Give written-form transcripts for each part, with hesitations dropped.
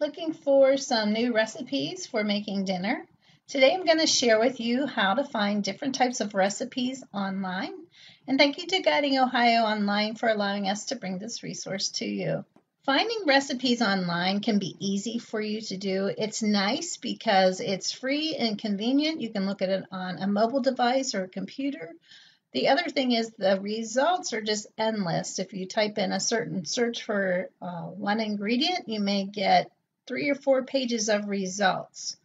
Looking for some new recipes for making dinner? Today I'm going to share with you how to find different types of recipes online. And thank you to Guiding Ohio Online for allowing us to bring this resource to you. Finding recipes online can be easy for you to do. It's nice because it's free and convenient. You can look at it on a mobile device or a computer. The other thing is the results are just endless. If you type in a certain search for one ingredient, you may get 3 or 4 pages of results.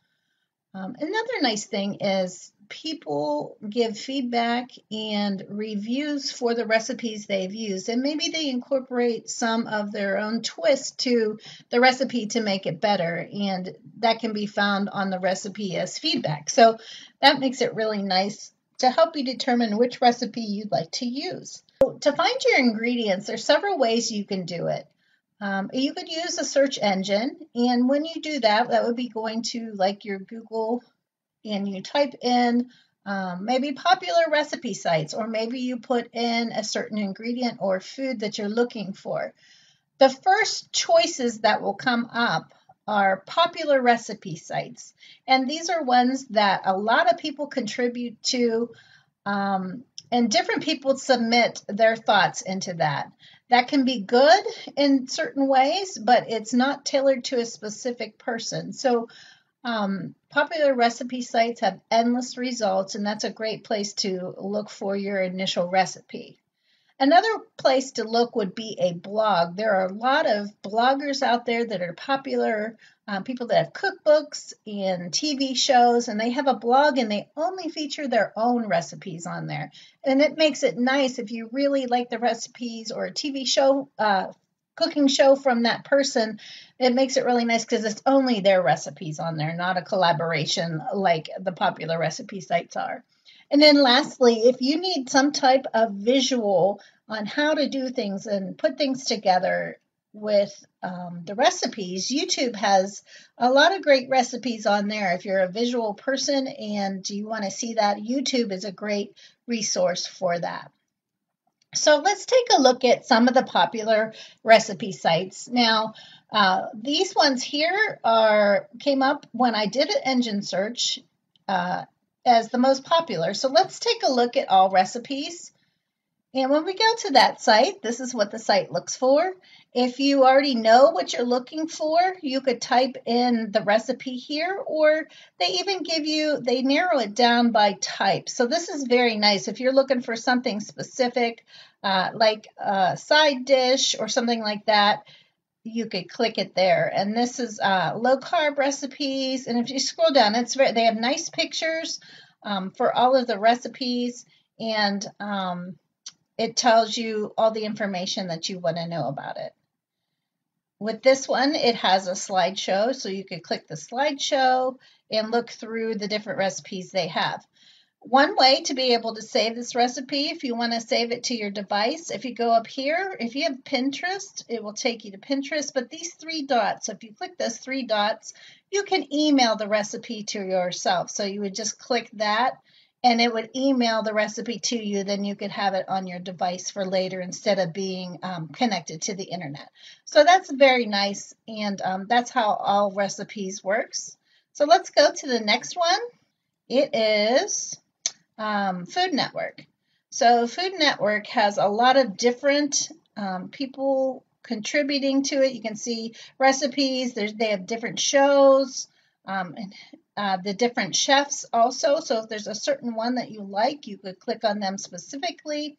Another nice thing is people give feedback and reviews for the recipes they've used, and maybe they incorporate some of their own twist to the recipe to make it better, and that can be found on the recipe as feedback. So that makes it really nice to help you determine which recipe you'd like to use. So to find your ingredients, there's several ways you can do it. You could use a search engine, and when you do that, that would be going to like your Google, and you type in maybe popular recipe sites, or maybe you put in a certain ingredient or food that you're looking for. The first choices that will come up are popular recipe sites, and these are ones that a lot of people contribute to, and different people submit their thoughts into that. That can be good in certain ways, but it's not tailored to a specific person. So popular recipe sites have endless results, and that's a great place to look for your initial recipe. Another place to look would be a blog. There are a lot of bloggers out there that are popular, people that have cookbooks and TV shows, and they have a blog and they only feature their own recipes on there. And it makes it nice if you really like the recipes or a TV show, cooking show from that person. It makes it really nice because it's only their recipes on there, not a collaboration like the popular recipe sites are. And then lastly, if you need some type of visual on how to do things and put things together with the recipes, YouTube has a lot of great recipes on there. If you're a visual person and you want to see that, YouTube is a great resource for that. So let's take a look at some of the popular recipe sites. Now, these ones here came up when I did an engine search as the most popular. So let's take a look at all recipes. And when we go to that site, this is what the site looks for. If you already know what you're looking for, you could type in the recipe here, or they narrow it down by type. So this is very nice. If you're looking for something specific, like a side dish or something like that, you could click it there. And this is low carb recipes. And if you scroll down, they have nice pictures for all of the recipes, and it tells you all the information that you want to know about it. With this one, it has a slideshow, so you could click the slideshow and look through the different recipes they have. One way to be able to save this recipe, if you want to save it to your device, if you go up here, if you have Pinterest, it will take you to Pinterest. But these 3 dots, so if you click those 3 dots, you can email the recipe to yourself. So you would just click that, and it would email the recipe to you. Then you could have it on your device for later instead of being connected to the internet. So that's very nice, and that's how all recipes works. So let's go to the next one. It is Food Network. So Food Network has a lot of different people contributing to it. You can see recipes. They have different shows, the different chefs also. So if there's a certain one that you like, you could click on them specifically.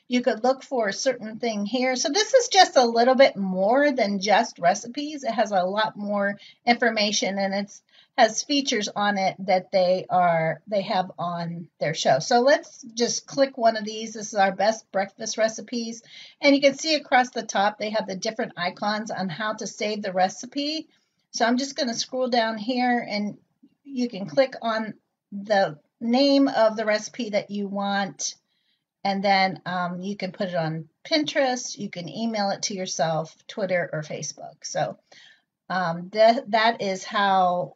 You could look for a certain thing here. So this is just a little bit more than just recipes. It has a lot more information, and it has features on it that they have on their show. So let's just click one of these. This is our best breakfast recipes. And you can see across the top, they have the different icons on how to save the recipe. So I'm just going to scroll down here, and you can click on the name of the recipe that you want. And then you can put it on Pinterest. You can email it to yourself, Twitter, or Facebook. So that is how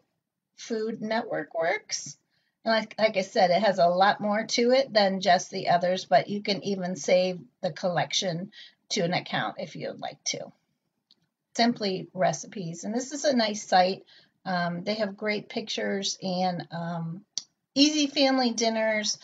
Food Network works. And like I said, it has a lot more to it than just the others, but you can even save the collection to an account if you'd like to. Simply Recipes. And this is a nice site. They have great pictures and easy family dinners,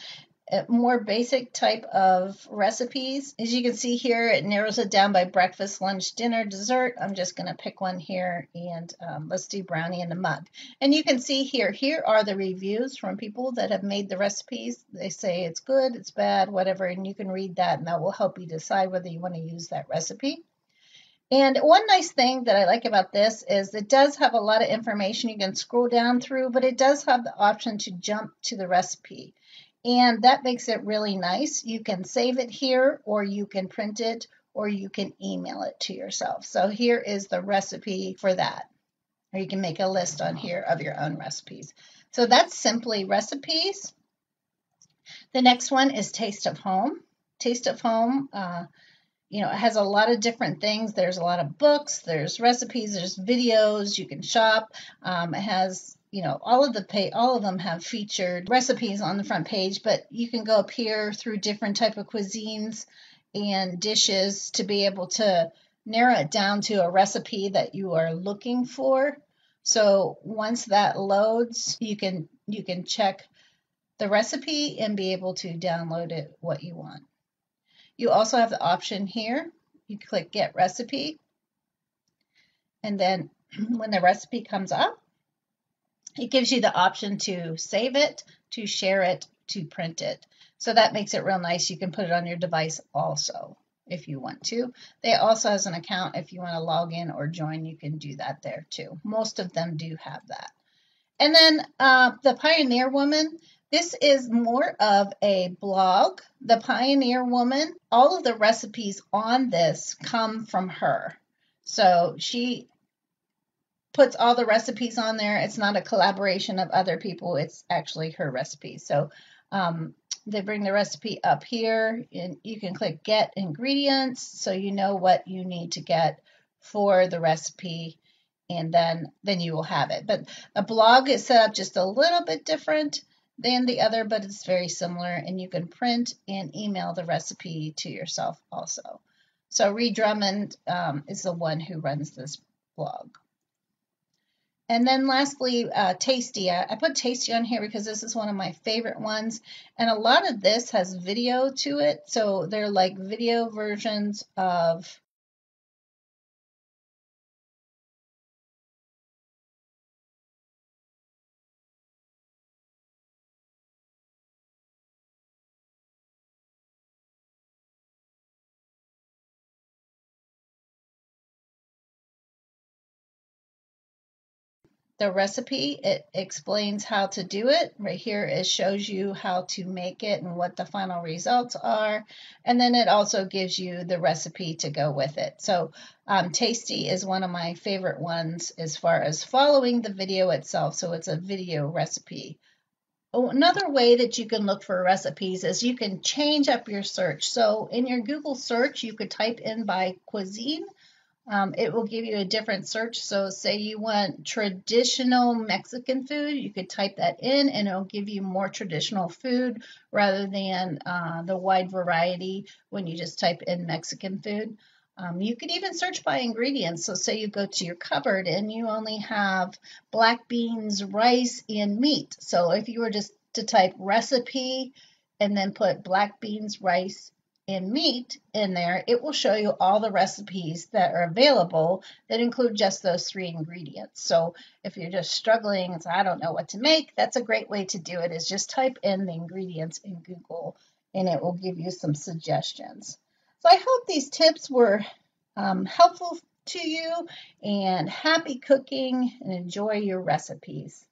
more basic type of recipes. As you can see here, it narrows it down by breakfast, lunch, dinner, dessert. I'm just going to pick one here, and let's do brownie in the mug. And you can see here are the reviews from people that have made the recipes. They say it's good, it's bad, whatever, and you can read that, and that will help you decide whether you want to use that recipe. And one nice thing that I like about this is it does have a lot of information you can scroll down through, but it does have the option to jump to the recipe. And that makes it really nice. You can save it here, or you can print it, or you can email it to yourself. So here is the recipe for that. Or you can make a list on here of your own recipes. So that's Simply Recipes. The next one is Taste of Home. Taste of Home, it has a lot of different things. There's a lot of books, there's recipes, there's videos, you can shop. It has, all of them have featured recipes on the front page, but you can go up here through different type of cuisines and dishes to be able to narrow it down to a recipe that you are looking for. So once that loads, you can check the recipe and be able to download it what you want. You also have the option here. You click Get Recipe, and then when the recipe comes up, it gives you the option to save it, to share it, to print it. So that makes it real nice. You can put it on your device also if you want to. They also has an account. If you want to log in or join, you can do that there too. Most of them do have that. And then the Pioneer Woman. This is more of a blog. The Pioneer Woman, all of the recipes on this come from her. So she puts all the recipes on there. It's not a collaboration of other people. It's actually her recipes. So they bring the recipe up here, and you can click Get Ingredients so you know what you need to get for the recipe, and then you will have it. But a blog is set up just a little bit different than the other, but it's very similar, and you can print and email the recipe to yourself also. So Reed Drummond is the one who runs this blog. And then lastly, Tasty. I put Tasty on here because this is one of my favorite ones, and a lot of this has video to it, so they're like video versions of the recipe. It explains how to do it. Right here, it shows you how to make it and what the final results are. And then it also gives you the recipe to go with it. So Tasty is one of my favorite ones as far as following the video itself. So it's a video recipe. Another way that you can look for recipes is you can change up your search. So in your Google search, you could type in by cuisine. It will give you a different search. So say you want traditional Mexican food, you could type that in and it'll give you more traditional food rather than the wide variety when you just type in Mexican food. You could even search by ingredients. So say you go to your cupboard and you only have black beans, rice, and meat. So if you were just to type recipe and then put black beans, rice, and meat in there, it will show you all the recipes that are available that include just those 3 ingredients. So if you're just struggling and say, I don't know what to make, that's a great way to do it, is just type in the ingredients in Google and it will give you some suggestions. So I hope these tips were helpful to you, and happy cooking and enjoy your recipes.